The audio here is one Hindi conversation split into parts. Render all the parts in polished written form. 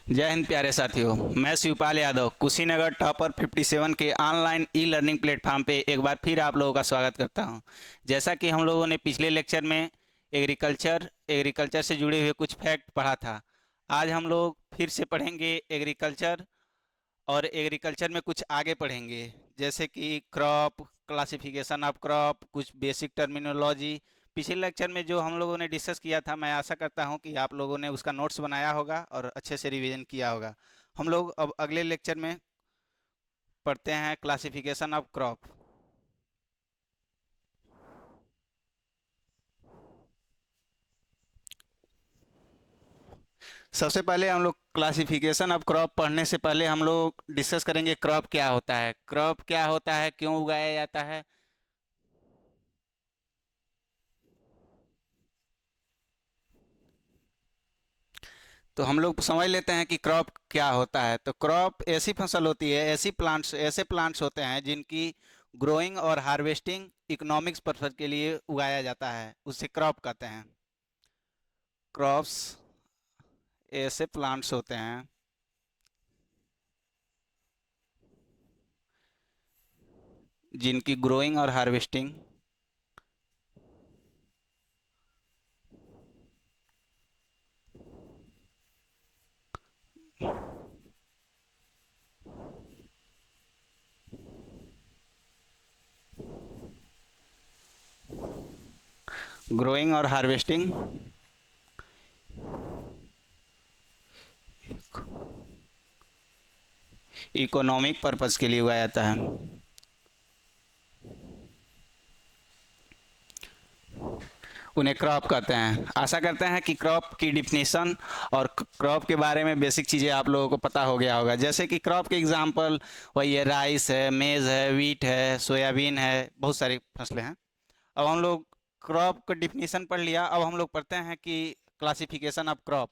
जय हिंद प्यारे साथियों। मैं शिवपाल यादव कुशीनगर टॉपर 57 के ऑनलाइन ई लर्निंग प्लेटफॉर्म पे एक बार फिर आप लोगों का स्वागत करता हूं। जैसा कि हम लोगों ने पिछले लेक्चर में एग्रीकल्चर एग्रीकल्चर से जुड़े हुए कुछ फैक्ट पढ़ा था। आज हम लोग फिर से पढ़ेंगे एग्रीकल्चर, और एग्रीकल्चर में कुछ आगे पढ़ेंगे, जैसे कि क्रॉप, क्लासिफिकेशन ऑफ क्रॉप, कुछ बेसिक टर्मिनोलॉजी। पिछले लेक्चर में जो हम लोगों ने डिस्कस किया था, मैं आशा करता हूं कि आप लोगों ने उसका नोट्स बनाया होगा और अच्छे से रिवीजन किया होगा। हम लोग अब अगले लेक्चर में पढ़ते हैं क्लासिफिकेशन ऑफ क्रॉप। सबसे पहले हम लोग क्लासिफिकेशन ऑफ क्रॉप पढ़ने से पहले हम लोग डिस्कस करेंगे क्रॉप क्या होता है, क्रॉप क्या होता है, क्यों उगाया जाता है। तो हम लोग समझ लेते हैं कि क्रॉप क्या होता है। तो क्रॉप ऐसी फसल होती है, ऐसे प्लांट्स होते हैं जिनकी ग्रोइंग और हार्वेस्टिंग इकोनॉमिक्स पर्पज के लिए उगाया जाता है, उसे क्रॉप कहते हैं। क्रॉप्स ऐसे प्लांट्स होते हैं जिनकी ग्रोइंग और हार्वेस्टिंग ग्रोइंग और हार्वेस्टिंग इकोनॉमिक पर्पज के लिए उगाया जाता है। उन्हें क्रॉप कहते हैं। आशा करते हैं कि क्रॉप की डिफिनीशन और क्रॉप के बारे में बेसिक चीज़ें आप लोगों को पता हो गया होगा। जैसे कि क्रॉप के एग्जांपल वही है, राइस है, मेज़ है, वीट है, सोयाबीन है, बहुत सारी फसलें हैं। अब हम लोग क्रॉप का डिफिनीशन पढ़ लिया, अब हम लोग पढ़ते हैं कि classification of crop.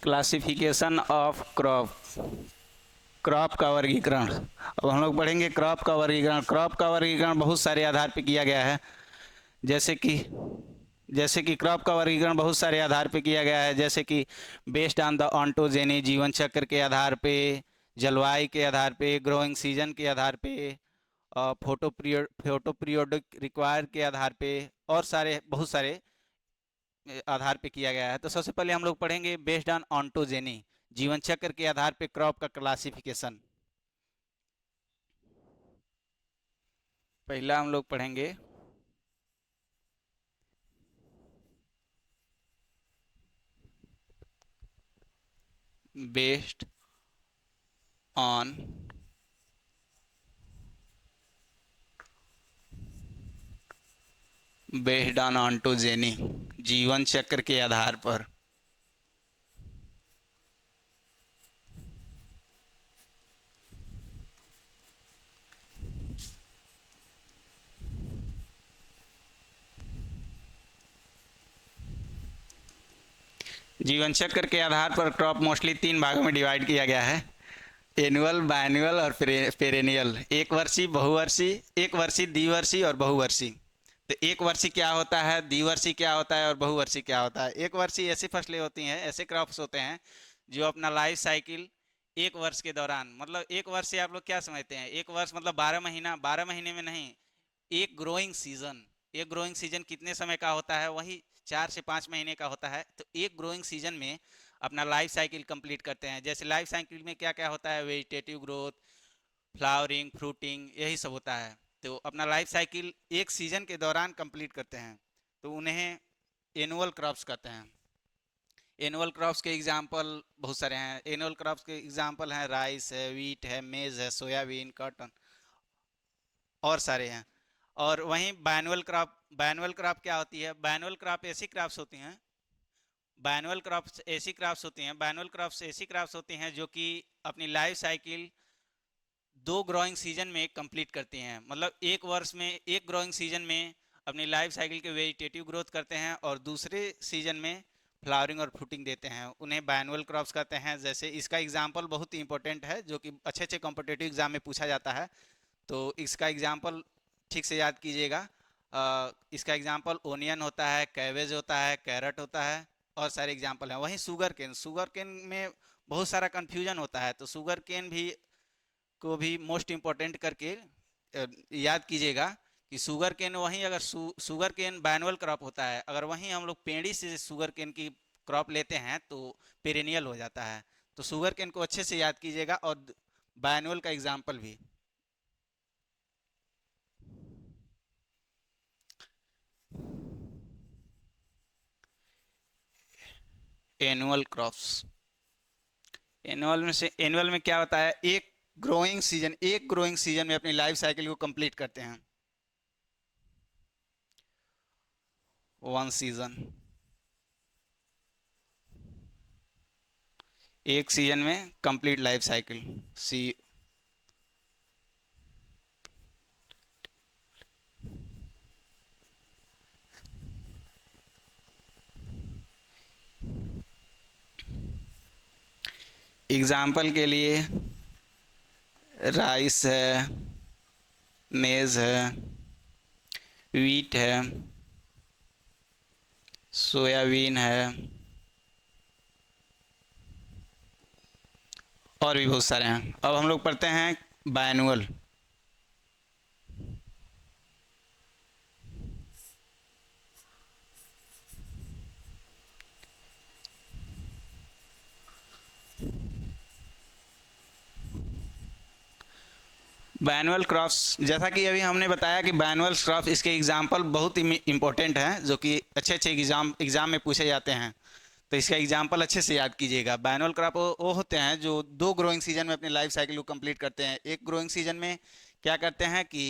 Classification of crop, crop का वर्गीकरण। अब हम लोग पढ़ेंगे क्रॉप का वर्गीकरण। क्रॉप का वर्गीकरण बहुत सारे आधार पर किया गया है। जैसे कि जैसे कि क्रॉप का वर्गीकरण बहुत सारे आधार पे किया गया है, जैसे कि बेस्ड ऑन द ऑन्टोजेनी, जीवन चक्र के आधार पे, जलवायु के आधार पे, ग्रोइंग सीजन के आधार पे, फोटो पीरियोडिक रिक्वायर के आधार पे, और बहुत सारे आधार पे किया गया है। तो सबसे पहले हम लोग पढ़ेंगे बेस्ड ऑन ऑन्टोजेनी, जीवन चक्र के आधार पे क्रॉप का क्लासिफिकेशन। पहला हम लोग पढ़ेंगे based on based on ontogeny, जीवन चक्र के आधार पर। जीवन चक्र के आधार पर क्रॉप मोस्टली तीन भागों में डिवाइड किया गया है, एनुअल, बायनुअल और पेरेनियल। एक वर्षीय, बहुवर्षीय, एक वर्षीय, द्विवर्षीय और बहुवर्षीय। तो एक वर्षीय क्या होता है, द्विवर्षीय क्या होता है और बहुवर्षीय क्या होता है। एक वर्षीय ऐसी फसलें होती हैं, ऐसे क्रॉप्स होते हैं जो अपना लाइफ साइकिल एक वर्ष के दौरान, मतलब एक वर्ष से आप लोग क्या समझते हैं, एक वर्ष मतलब 12 महीना, 12 महीने में नहीं, एक ग्रोइंग सीजन। एक ग्रोइंग सीजन कितने समय का होता है, वही 4 से 5 महीने का होता है। तो एक ग्रोइंग सीजन में अपना लाइफ साइकिल कंप्लीट करते हैं। जैसे लाइफ साइकिल में क्या क्या होता है, वेजिटेटिव ग्रोथ, फ्लावरिंग, फ्रूटिंग, यही सब होता है। तो अपना लाइफ साइकिल एक सीजन के दौरान कंप्लीट करते हैं, तो उन्हें एनुअल क्रॉप्स कहते हैं। एनुअल क्रॉप्स के एग्जाम्पल बहुत सारे हैं। एनुअल क्रॉप्स के एग्जाम्पल हैं, राइस है, वीट है, मेज है, सोयाबीन, कॉटन, और सारे हैं। और वहीं बैनुअल क्रॉप क्या होती है? बैनुअल क्रॉप ऐसी क्रॉप्स होती हैं बैनुअल क्रॉप्स ऐसी क्रॉप्स होती हैं जो कि अपनी लाइफ साइकिल 2 ग्रोइंग सीजन में कंप्लीट करती हैं। मतलब एक वर्ष में एक ग्रोइंग सीजन में अपनी लाइफ साइकिल के वेजिटेटिव ग्रोथ करते हैं और दूसरे सीजन में फ्लावरिंग और फ्रूटिंग देते हैं। उन्हें बैनुअल क्रॉप्स कहते हैं। जैसे इसका एग्जांपल बहुत ही इंपॉर्टेंट है जो कि अच्छे अच्छे कॉम्पिटेटिव एग्जाम में पूछा जाता है। तो इसका एग्जांपल ठीक से याद कीजिएगा। इसका एग्जांपल ओनियन होता है, कैबेज होता है, कैरट होता है और सारे एग्जांपल हैं। वहीं शुगर केन में बहुत सारा कन्फ्यूजन होता है, तो शुगर केन भी को भी मोस्ट इम्पोर्टेंट करके याद कीजिएगा कि शुगर केन वहीं अगर शुगर केन बैनुअल क्रॉप होता है, अगर वहीं हम लोग पेड़ी से शुगर केन की क्रॉप लेते हैं तो पेरेनियल हो जाता है। तो शुगर केन को अच्छे से याद कीजिएगा और बैनुअल का एग्जाम्पल भी। एनुअल क्रॉप्स, एनुअल में क्या होता है? एक ग्रोइंग सीजन में अपनी लाइफ साइकिल को कंप्लीट करते हैं। वन सीजन, एक सीजन में कंप्लीट लाइफ साइकिल। सी एग्जाम्पल के लिए राइस है, मेज है, वीट है, सोयाबीन है और भी बहुत सारे हैं। अब हम लोग पढ़ते हैं बैनुअल। बैनुअल क्रॉप्स, जैसा कि अभी हमने बताया कि बैनुअल क्रॉप्स, इसके एग्जाम्पल बहुत ही इंपॉर्टेंट हैं जो कि अच्छे अच्छे एग्जाम में पूछे जाते हैं। तो इसका एग्जाम्पल अच्छे से याद कीजिएगा। बैनुअल क्रॉप वो होते हैं जो 2 ग्रोइंग सीजन में अपनी लाइफ साइकिल को कंप्लीट करते हैं। एक ग्रोइंग सीजन में क्या करते हैं कि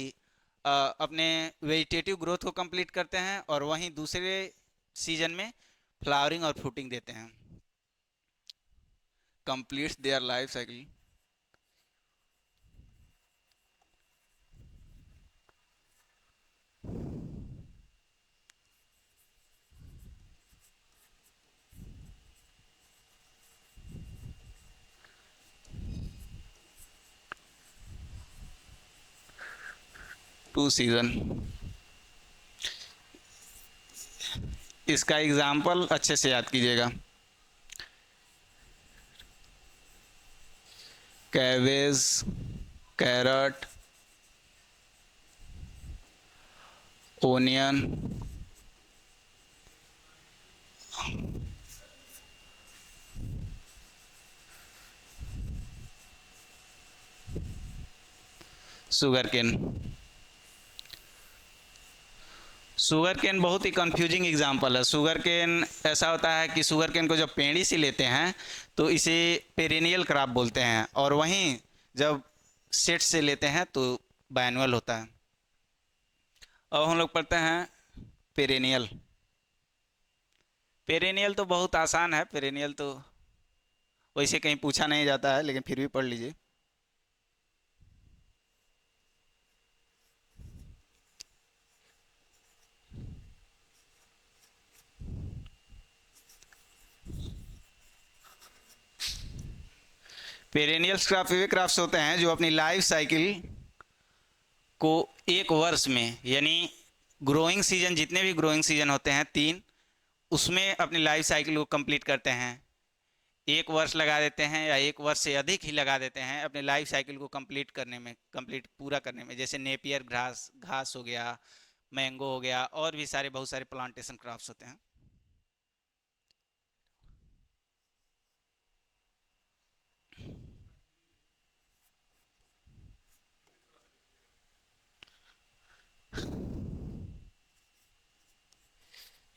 अपने वेजिटेटिव ग्रोथ को कंप्लीट करते हैं और वहीं दूसरे सीजन में फ्लावरिंग और फ्रूटिंग देते हैं। Completes their life cycle. 2 season. इसका एग्जाम्पल अच्छे से याद कीजिएगा। Cabbage, carrot, onion, sugar cane. Sugar cane बहुत ही कंफ्यूजिंग एग्जाम्पल है। शुगर केन ऐसा होता है कि शुगर केन को जब पेड़ी से लेते हैं तो इसे पेरेनियल क्रॉप बोलते हैं और वहीं जब सेट से लेते हैं तो बैनुअल होता है। अब हम लोग पढ़ते हैं पेरेनियल। पेरेनियल तो बहुत आसान है। पेरेनियल तो वैसे कहीं पूछा नहीं जाता है, लेकिन फिर भी पढ़ लीजिए। पेरेनियल्स क्रॉप वे क्रॉप्स होते हैं जो अपनी लाइफ साइकिल को एक वर्ष में, यानी ग्रोइंग सीजन, जितने भी ग्रोइंग सीजन होते हैं 3, उसमें अपनी लाइफ साइकिल को कंप्लीट करते हैं। एक वर्ष लगा देते हैं या एक वर्ष से अधिक ही लगा देते हैं अपने लाइफ साइकिल को कंप्लीट पूरा करने में। जैसे नेपियर घास घास हो गया, मैंगो हो गया और भी सारे बहुत सारे प्लांटेशन क्रॉप्स होते हैं।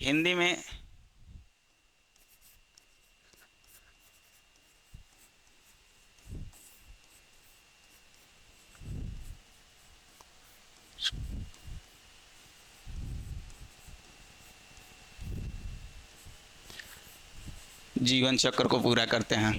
हिंदी में जीवन चक्र को पूरा करते हैं।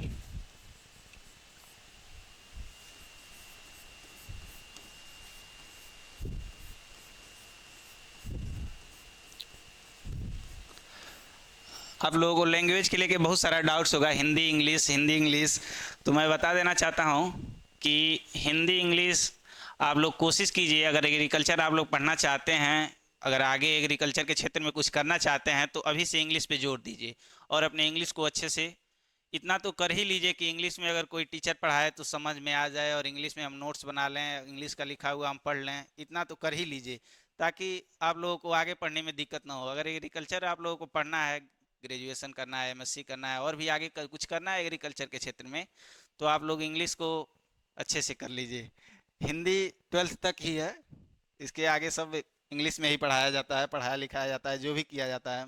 आप लोगों को लैंग्वेज के लेके बहुत सारा डाउट्स होगा, हिंदी इंग्लिश। तो मैं बता देना चाहता हूँ कि हिंदी इंग्लिश आप लोग कोशिश कीजिए, अगर एग्रीकल्चर आप लोग पढ़ना चाहते हैं, अगर आगे एग्रीकल्चर के क्षेत्र में कुछ करना चाहते हैं तो अभी से इंग्लिश पे जोर दीजिए और अपने इंग्लिश को अच्छे से इतना तो कर ही लीजिए कि इंग्लिश में अगर कोई टीचर पढ़ाए तो समझ में आ जाए, और इंग्लिश में हम नोट्स बना लें, इंग्लिश का लिखा हुआ हम पढ़ लें, इतना तो कर ही लीजिए ताकि आप लोगों को आगे पढ़ने में दिक्कत ना हो। अगर एग्रीकल्चर आप लोगों को पढ़ना है, ग्रेजुएशन करना है, एमएससी करना है और भी आगे कुछ करना है एग्रीकल्चर के क्षेत्र में, तो आप लोग इंग्लिश को अच्छे से कर लीजिए। हिंदी 12th तक ही है, इसके आगे सब इंग्लिश में ही पढ़ाया जाता है, पढ़ाया लिखाया जाता है, जो भी किया जाता है।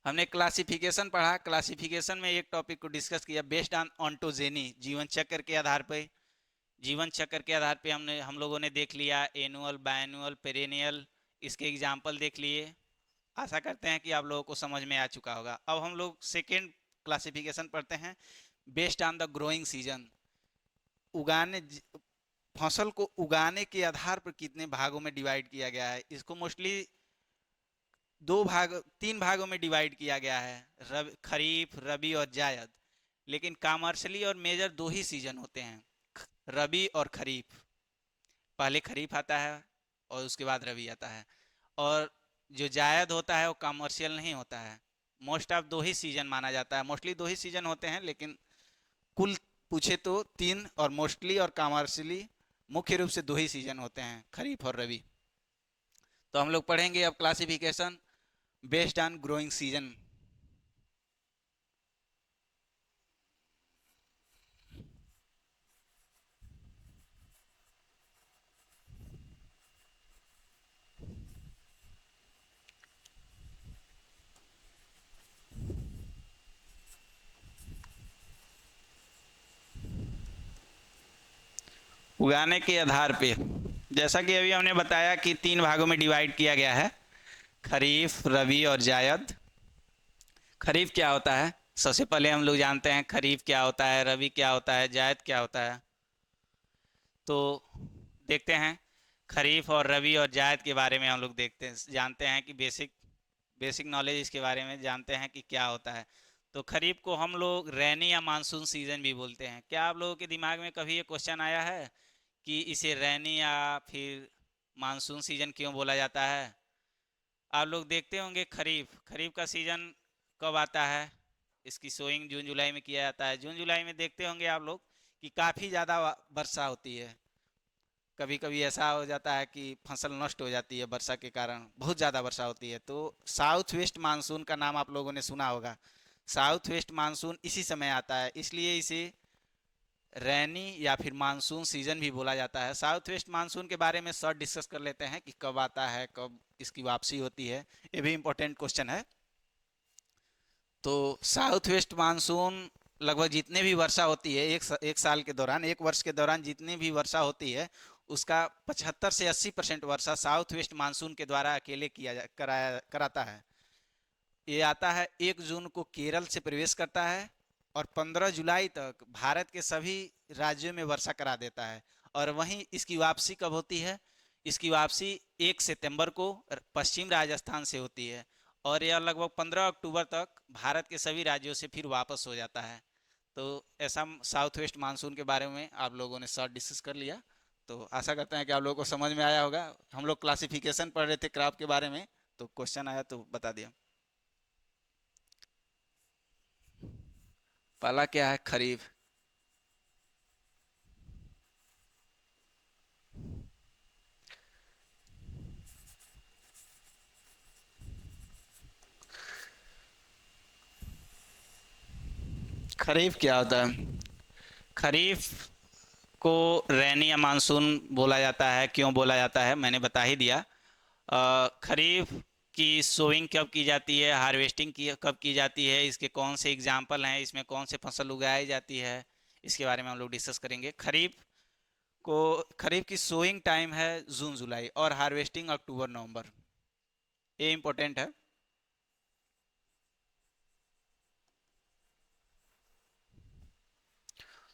हमने क्लासिफिकेशन पढ़ा, क्लासिफिकेशन में एक टॉपिक को डिस्कस किया बेस्ड ऑन ऑन्टोजेनी, जीवन चक्र के आधार पर। जीवन चक्र के आधार पे हम लोगों ने देख लिया एनुअल, बायनुअल, पेरेनियल, इसके एग्जाम्पल देख लिए। आशा करते हैं कि आप लोगों को समझ में आ चुका होगा। अब हम लोग सेकेंड क्लासिफिकेशन पढ़ते हैं based on the growing season. उगाने फसल को उगाने के आधार पर कितने भागों में डिवाइड किया गया है, इसको मोस्टली तीन भागों में डिवाइड किया गया है, खरीफ, रबी और जायद। लेकिन कॉमर्शियली और मेजर दो ही सीजन होते हैं, रबी और खरीफ। पहले खरीफ आता है और उसके बाद रबी आता है। और जो जायद होता है वो कॉमर्शियल नहीं होता है। मोस्ट ऑफ दो ही सीजन माना जाता है, मोस्टली दो ही सीजन होते हैं, लेकिन कुल पूछे तो तीन, और मोस्टली और कॉमर्शियली मुख्य रूप से दो ही सीजन होते हैं, खरीफ और रबी। तो हम लोग पढ़ेंगे अब classification based on growing season. उगाने के आधार पे, जैसा कि अभी हमने बताया कि तीन भागों में डिवाइड किया गया है, खरीफ, रबी और जायद। खरीफ क्या होता है, सबसे पहले हम लोग जानते हैं खरीफ क्या होता है, रबी क्या होता है, जायद क्या होता है। तो देखते हैं खरीफ और रबी और जायद के बारे में हम लोग जानते हैं कि बेसिक बेसिक नॉलेज इसके बारे में जानते हैं कि क्या होता है। तो खरीफ को हम लोग रैनी या मानसून सीजन भी बोलते हैं। क्या आप लोगों के दिमाग में कभी ये क्वेश्चन आया है कि इसे रैनी या फिर मानसून सीजन क्यों बोला जाता है? आप लोग देखते होंगे खरीफ खरीफ का सीज़न कब आता है, इसकी सोइंग जून जुलाई में किया जाता है। जून जुलाई में देखते होंगे आप लोग कि काफ़ी ज़्यादा वर्षा होती है। कभी कभी ऐसा हो जाता है कि फसल नष्ट हो जाती है वर्षा के कारण, बहुत ज़्यादा वर्षा होती है। तो साउथ वेस्ट मानसून का नाम आप लोगों ने सुना होगा। साउथ वेस्ट मानसून इसी समय आता है, इसलिए इसे रैनी या फिर मानसून सीजन भी बोला जाता है। साउथ वेस्ट मानसून के बारे में शॉर्ट डिस्कस कर लेते हैं कि कब आता है, कब इसकी वापसी होती है, ये भी इंपॉर्टेंट क्वेश्चन है। तो साउथ वेस्ट मानसून लगभग जितने भी वर्षा होती है एक साल के दौरान, एक वर्ष के दौरान जितनी भी वर्षा होती है उसका 75 से 80% वर्षा साउथ वेस्ट मानसून के द्वारा अकेले कराता है। ये आता है 1 जून को केरल से प्रवेश करता है और 15 जुलाई तक भारत के सभी राज्यों में वर्षा करा देता है। और वहीं इसकी वापसी कब होती है? इसकी वापसी 1 सितंबर को पश्चिम राजस्थान से होती है और यह लगभग 15 अक्टूबर तक भारत के सभी राज्यों से फिर वापस हो जाता है। तो ऐसा साउथ वेस्ट मानसून के बारे में आप लोगों ने शॉर्ट डिस्कस कर लिया। तो आशा करते हैं कि आप लोगों को समझ में आया होगा। हम लोग क्लासिफिकेशन पढ़ रहे थे क्रॉप के बारे में, तो क्वेश्चन आया तो बता दिया। पहला क्या है, खरीफ। खरीफ क्या होता है? खरीफ को रैनी या मानसून बोला जाता है। क्यों बोला जाता है मैंने बता ही दिया। खरीफ की सोइंग कब की जाती है, हार्वेस्टिंग की कब की जाती है, इसके कौन से एग्जाम्पल हैं, इसमें कौन से फसल उगाई जाती है, इसके बारे में हम लोग डिस्कस करेंगे। को खरीफ की सोइंग टाइम है जून जुलाई और हार्वेस्टिंग अक्टूबर नवंबर, ये इंपॉर्टेंट है।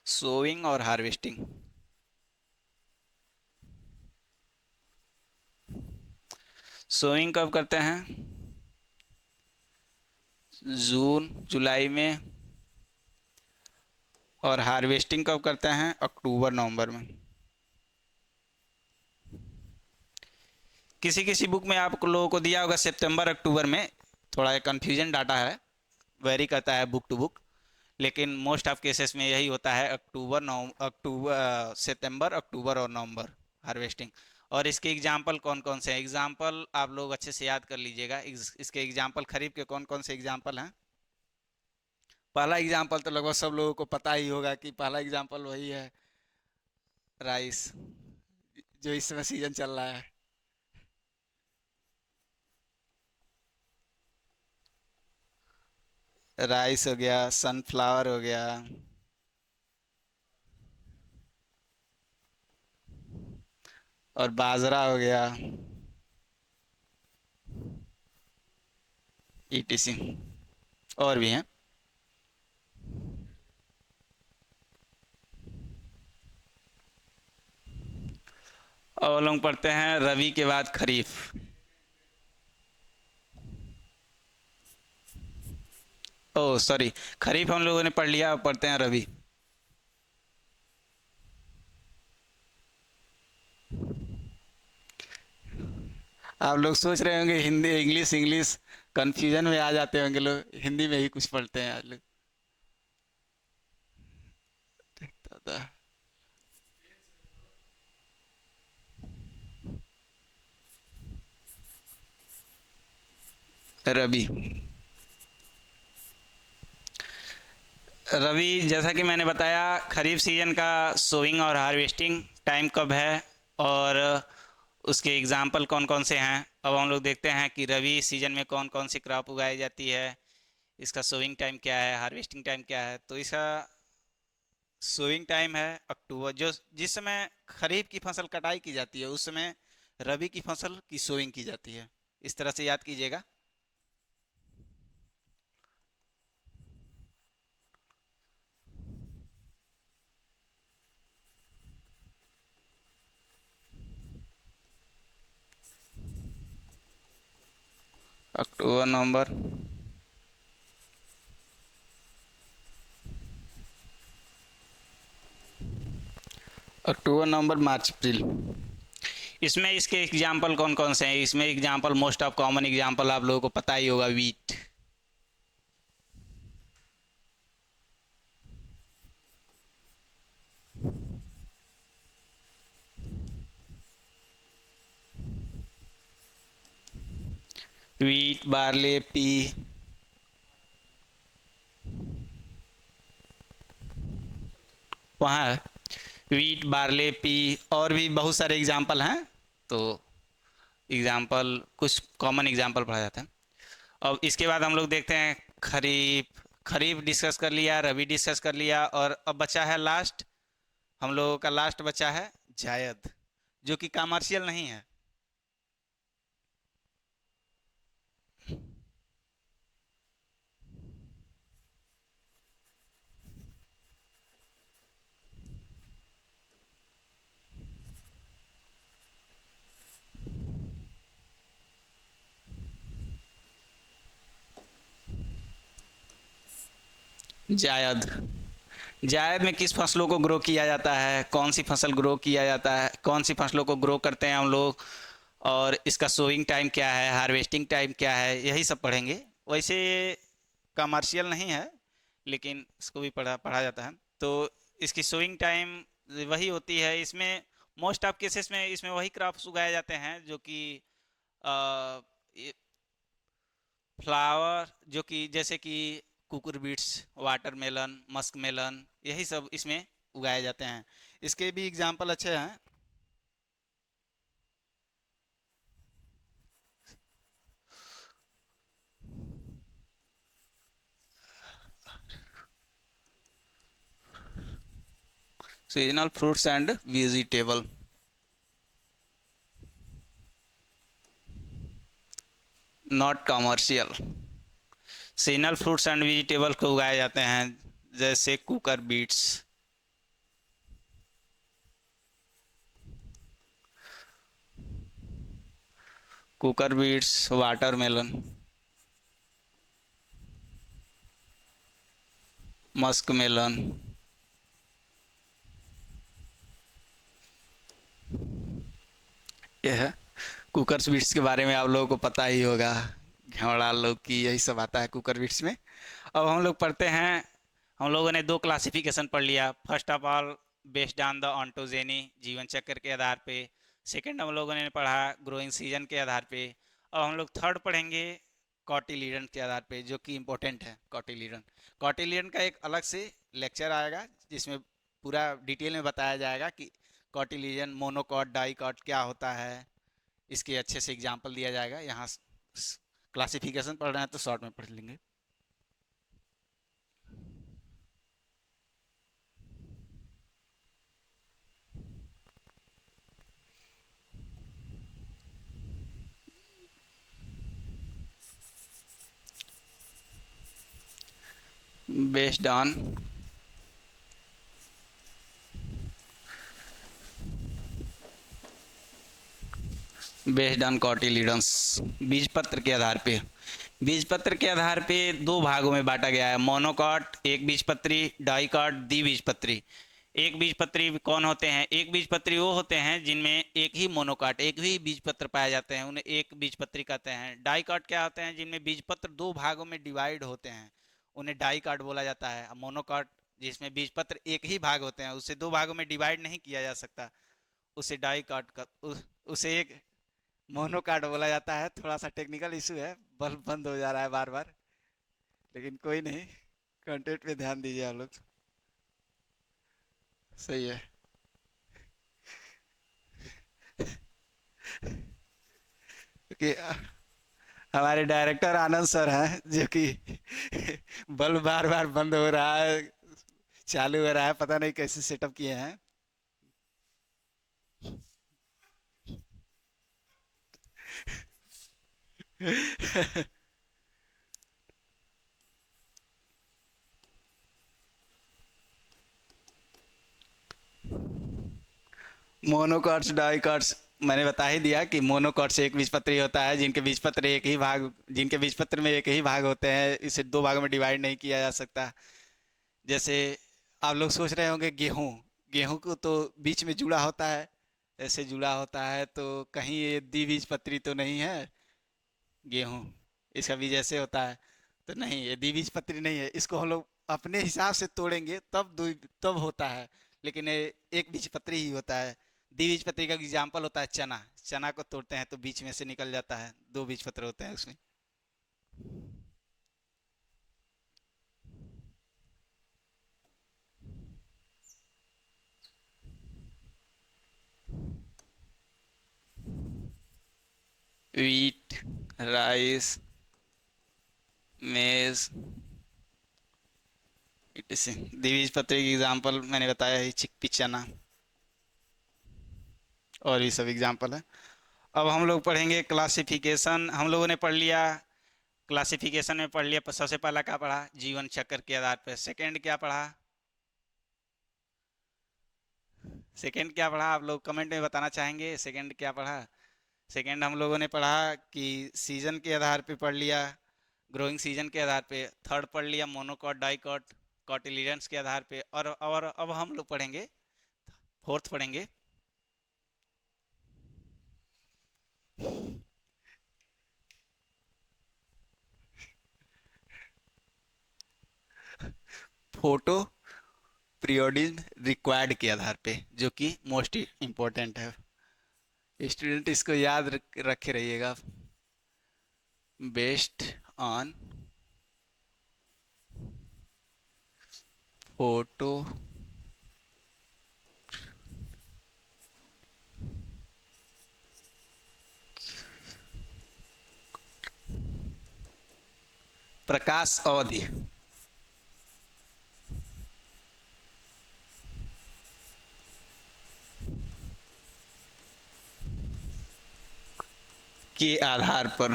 सोइंग और हार्वेस्टिंग। सोइंग कब करते हैं? जून जुलाई में। और हार्वेस्टिंग कब करते हैं? अक्टूबर नवंबर में। किसी किसी बुक में आप लोगों को दिया होगा सितंबर अक्टूबर में। थोड़ा कंफ्यूजन डाटा है, वेरी करता है बुक टू बुक, लेकिन मोस्ट ऑफ केसेस में यही होता है, सितंबर अक्टूबर और नवंबर हार्वेस्टिंग। और इसके एग्जाम्पल कौन कौन से हैं? एग्जाम्पल आप लोग अच्छे से याद कर लीजिएगा। इसके एग्जाम्पल खरीफ के कौन कौन से एग्जाम्पल हैं? पहला एग्जाम्पल तो लगभग सब लोगों को पता ही होगा कि पहला एग्जाम्पल वही है, राइस, जो इस समय सीजन चल रहा है। राइस हो गया, सनफ्लावर हो गया, और बाजरा हो गया, ईटीसी, और भी हैं। और लोग पढ़ते हैं रबी के बाद खरीफ। ओह सॉरी, खरीफ हम लोगों ने पढ़ लिया, अब पढ़ते हैं रबी। आप लोग सोच रहे होंगे हिंदी इंग्लिश इंग्लिश कंफ्यूजन में आ जाते होंगे लोग, हिंदी में ही कुछ पढ़ते हैं आज लोग। दादा, रबी। रवि, जैसा कि मैंने बताया, खरीफ सीजन का सोइंग और हार्वेस्टिंग टाइम कब है, और उसके एग्जाम्पल कौन कौन से हैं। अब हम लोग देखते हैं कि रवि सीजन में कौन कौन सी क्रॉप उगाई जाती है, इसका सोइंग टाइम क्या है, हार्वेस्टिंग टाइम क्या है। तो इसका सोइंग टाइम है अक्टूबर, जो जिस समय खरीफ की फसल कटाई की जाती है उस समय रबी की फसल की सोइंग की जाती है। इस तरह से याद कीजिएगा। अक्टूबर नवंबर, अक्टूबर नवंबर मार्च अप्रैल। इसमें इसके एग्जाम्पल कौन कौन से हैं? इसमें example most of common example आप लोगों को पता ही होगा, वीट। Wheat, barley, P. वहाँ है वीट, बार्ले, पी, और भी बहुत सारे एग्जाम्पल हैं। तो एग्जाम्पल कुछ कॉमन एग्जाम्पल पढ़ा जाता है। अब इसके बाद हम लोग देखते हैं खरीफ। खरीफ डिस्कस कर लिया, रबी डिस्कस कर लिया, और अब बचा है लास्ट, हम लोगों का लास्ट बचा है जायद, जो कि कमर्शियल नहीं है। जायद, जायद में किस फसलों को ग्रो किया जाता है, कौन सी फसल ग्रो किया जाता है, कौन सी फसलों को ग्रो करते हैं हम लोग, और इसका सोइंग टाइम क्या है, हार्वेस्टिंग टाइम क्या है, यही सब पढ़ेंगे। वैसे कमर्शियल नहीं है, लेकिन इसको भी पढ़ा पढ़ा जाता है। तो इसकी सोइंग टाइम वही होती है। इसमें मोस्ट ऑफ केसेस में इसमें वही क्रॉप्स उगाए जाते हैं जो कि फ्लावर, जो कि जैसे कि कुकुरबिट्स, वाटरमेलन, मस्क मेलन, यही सब इसमें उगाए जाते हैं। इसके भी एग्जाम्पल अच्छे हैं। Seasonal fruits and vegetable, not commercial. Seasonal fruits and vegetable को उगाए जाते हैं, जैसे cucumbers, cucumbers, watermelon, musk melon, ये है। कुकर बीट्स के बारे में आप लोगों को पता ही होगा, घेवड़ा, लौकी, यही सब आता है कुकर बीट्स में। अब हम लोग पढ़ते हैं, हम लोगों ने दो क्लासिफिकेशन पढ़ लिया। First of all based on the ontogeny, जीवन चक्र के आधार पे। सेकंड हम लोगों ने पढ़ा ग्रोइंग सीजन के आधार पे। अब हम लोग थर्ड पढ़ेंगे कॉटिलीडन के आधार पे, जो कि इम्पोर्टेंट है। कॉटिलीडन, कॉटिलीडन का एक अलग से लेक्चर आएगा जिसमें पूरा डिटेल में बताया जाएगा कि कॉटिलीडन, मोनोकॉट, डाइकॉट क्या होता है, इसके अच्छे से एग्जाम्पल दिया जाएगा। यहाँ क्लासिफिकेशन पढ़ रहे हैं तो शॉर्ट में पढ़ लेंगे। बेस्ड ऑन कॉटिलीडन्स, बीज पत्र के आधार पे। बीज पत्र के आधार पे दो भागों में बांटा गया है, मोनोकॉट एक बीजपत्री, डाइकॉट द्विबीजपत्री। एक बीजपत्री कौन होते हैं? एक बीजपत्री वो होते हैं जिनमें एक ही मोनोकॉट, एक ही बीजपत्र पाए जाते हैं, उन्हें एक बीजपत्री कहते हैं। डाइकॉट क्या होते हैं? जिनमें बीजपत्र दो भागों में डिवाइड होते हैं, उन्हें डाइकॉट बोला जाता है। मोनोकॉट जिसमें बीजपत्र एक ही भाग होते हैं, उससे दो भागों में डिवाइड नहीं किया जा सकता, उसे डाइकॉट का उसे एक मोनोकार्ड बोला जाता है। थोड़ा सा टेक्निकल इशू है, बल्ब बंद हो जा रहा है बार बार, लेकिन कोई नहीं, कंटेंट पे ध्यान दीजिए आप लोग। सही है। कि हमारे डायरेक्टर आनंद सर हैं, जो कि बल्ब बार बार बंद हो रहा है, चालू हो रहा है, पता नहीं कैसे सेटअप किए हैं। मोनोकॉट्स, डाइकॉट्स, मैंने बता ही दिया कि मोनोकॉट्स एक बीजपत्री होता है जिनके बीजपत्र एक ही भाग, जिनके बीजपत्र में एक ही भाग होते हैं, इसे दो भागों में डिवाइड नहीं किया जा सकता। जैसे आप लोग सोच रहे होंगे गेहूं, गेहूं को तो बीच में जुड़ा होता है, ऐसे जुड़ा होता है, तो कहीं ये द्विबीजपत्री तो नहीं है गेहूं, इसका बीज ऐसे होता है, तो नहीं, ये द्विबीजपत्री नहीं है। इसको हम लोग अपने हिसाब से तोड़ेंगे तब दो, तब होता है, लेकिन ये एक बीजपत्री ही होता है। द्विबीजपत्री का एग्जाम्पल होता है चना, चना को तोड़ते हैं तो बीच में से निकल जाता है, दो बीजपत्र होते हैं उसमें। वीट, राइस, मेज, द्विबीजपत्री की एग्जाम्पल मैंने बताया है, चिकपी, चना, और ये सब एग्जाम्पल है। अब हम लोग पढ़ेंगे क्लासिफिकेशन। हम लोगों ने पढ़ लिया, क्लासिफिकेशन में पढ़ लिया। सबसे पहला क्या पढ़ा? जीवन चक्र के आधार पर। सेकंड क्या पढ़ा? सेकंड क्या पढ़ा? आप लोग कमेंट में बताना चाहेंगे सेकंड क्या पढ़ा। सेकंड हम लोगों ने पढ़ा कि सीजन के आधार पे पढ़ लिया, ग्रोइंग सीजन के आधार पे। थर्ड पढ़ लिया मोनोकॉट, डाइकॉट, कॉटिलीडन्स के आधार पे। और अब हम लोग पढ़ेंगे, फोर्थ पढ़ेंगे फोटो पीरियोडिज्म रिक्वायर्ड के आधार पे, जो कि मोस्ट इम्पोर्टेंट है। स्टूडेंट इसको याद रखे रहिएगा। बेस्ड ऑन फोटो प्रकाश अवधि, के आधार पर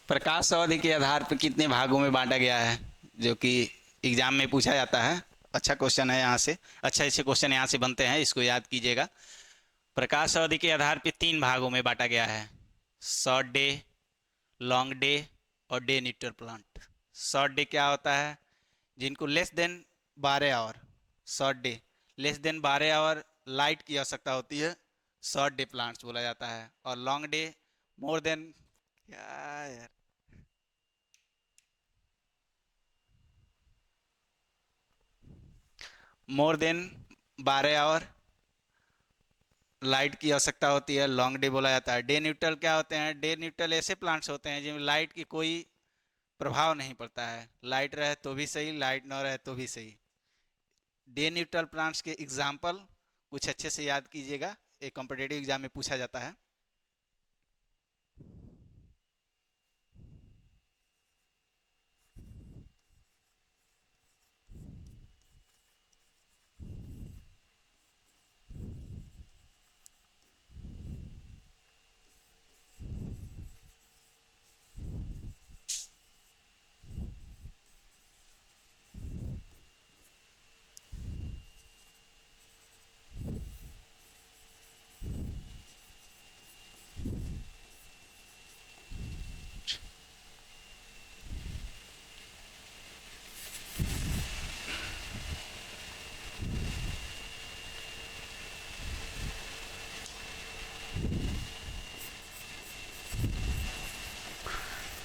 प्रकाश अवधि के आधार पर कितने भागों में बांटा गया है, जो कि एग्जाम में पूछा जाता है। अच्छा क्वेश्चन है यहाँ से, अच्छा अच्छे क्वेश्चन यहाँ से बनते हैं, इसको याद कीजिएगा। प्रकाश अवधि के आधार पर 3 भागों में बांटा गया है, शॉर्ट डे, लॉन्ग डे और day neutral plant. Short day क्या होता है? जिनको less than 12 hour, short day less than 12 hour light की आवश्यकता होती है, शॉर्ट डे प्लांट्स बोला जाता है। और लॉन्ग डे मोर देन, क्या यार, मोर देन 12 आवर लाइट की आवश्यकता होती है, लॉन्ग डे बोला जाता है। डे न्यूट्रल क्या होते हैं? डे न्यूट्रल ऐसे प्लांट्स होते हैं जिनमें लाइट की कोई प्रभाव नहीं पड़ता है, लाइट रहे तो भी सही, लाइट ना रहे तो भी सही। डे न्यूट्रल प्लांट्स के एग्जाम्पल कुछ अच्छे से याद कीजिएगा, एक कॉम्पिटेटिव एग्जाम में पूछा जाता है।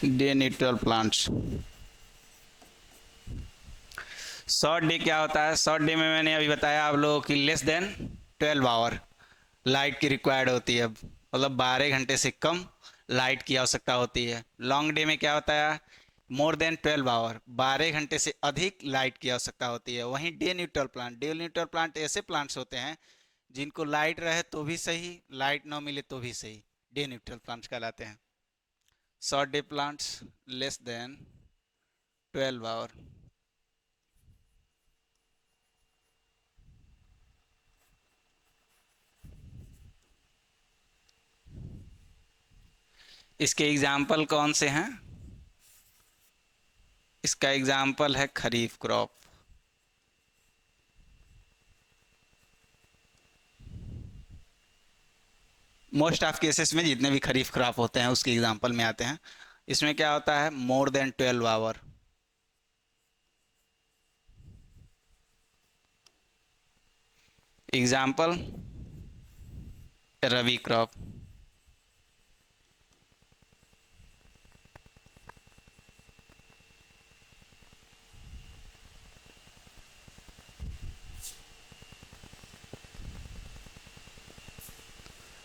Day neutral plants. Short day क्या होता है? शॉर्ट डे में मैंने अभी बताया आप लोगों की लेस देन 12 आवर लाइट की रिक्वायर्ड होती है, मतलब 12 घंटे से कम लाइट की आवश्यकता होती है। लॉन्ग डे में क्या होता है? मोर देन 12 आवर, 12 घंटे से अधिक लाइट की आवश्यकता होती है। वहीं day neutral plant, day neutral plant ऐसे प्लांट्स होते हैं जिनको लाइट रहे तो भी सही, लाइट ना मिले तो भी सही, डे न्यूट्रल प्लांट्स कहलाते हैं। Short day plants less than 12 hour. इसके एग्जाम्पल कौन से हैं? इसका एग्जाम्पल है kharif crop. Most of cases में जितने भी खरीफ क्रॉप होते हैं उसके एग्जाम्पल में आते हैं। इसमें क्या होता है? More than 12 hour. Example rabi crop.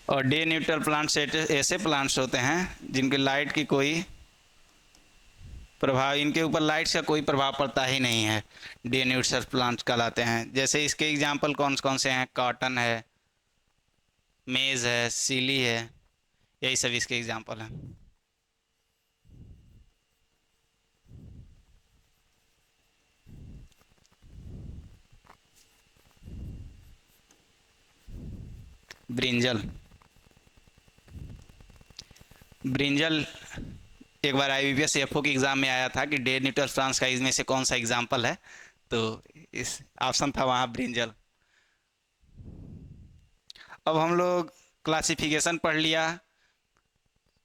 और डे न्यूट्रल प्लांट्स ऐसे प्लांट्स होते हैं जिनकी लाइट की कोई प्रभाव, इनके ऊपर लाइट्स का कोई प्रभाव पड़ता ही नहीं है, डे न्यूट्रल प्लांट्स कहलाते हैं। जैसे इसके एग्जाम्पल कौन कौन से हैं? कॉटन है, मेज़ है, सीली है, यही सब इसके एग्जाम्पल हैं। ब्रिंजल। ब्रिंजल एक बार आईबीपीएस एफओ के एग्जाम में आया था कि डे न्यूट्रल प्लांट्स का इसमें से कौन सा एग्जाम्पल है, तो इस ऑप्शन था वहाँ ब्रिंजल। अब हम लोग क्लासिफिकेशन पढ़ लिया,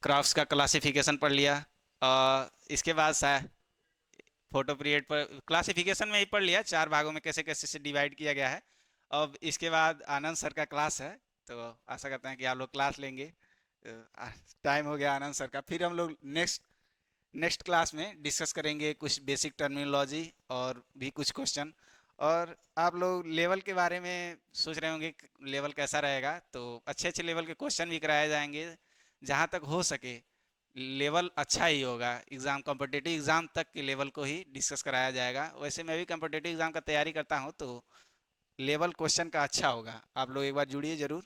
क्रॉप्स का क्लासिफिकेशन पढ़ लिया, इसके बाद शायद फोटो पीरियड पर क्लासिफिकेशन में ही पढ़ लिया, 4 भागों में कैसे कैसे से डिवाइड किया गया है। अब इसके बाद आनंद सर का क्लास है, तो आशा करते हैं कि आप लोग क्लास लेंगे। टाइम हो गया आनंद सर का, फिर हम लोग नेक्स्ट क्लास में डिस्कस करेंगे कुछ बेसिक टर्मिनोलॉजी और भी कुछ क्वेश्चन। और आप लोग लेवल के बारे में सोच रहे होंगे लेवल कैसा रहेगा, तो अच्छे अच्छे लेवल के क्वेश्चन भी कराए जाएंगे, जहाँ तक हो सके लेवल अच्छा ही होगा। एग्ज़ाम कॉम्पिटिटिव एग्ज़ाम तक के लेवल को ही डिस्कस कराया जाएगा। वैसे मैं भी कॉम्पिटिटिव एग्ज़ाम का तैयारी करता हूँ, तो लेवल क्वेश्चन का अच्छा होगा। आप लोग एक बार जुड़िए ज़रूर।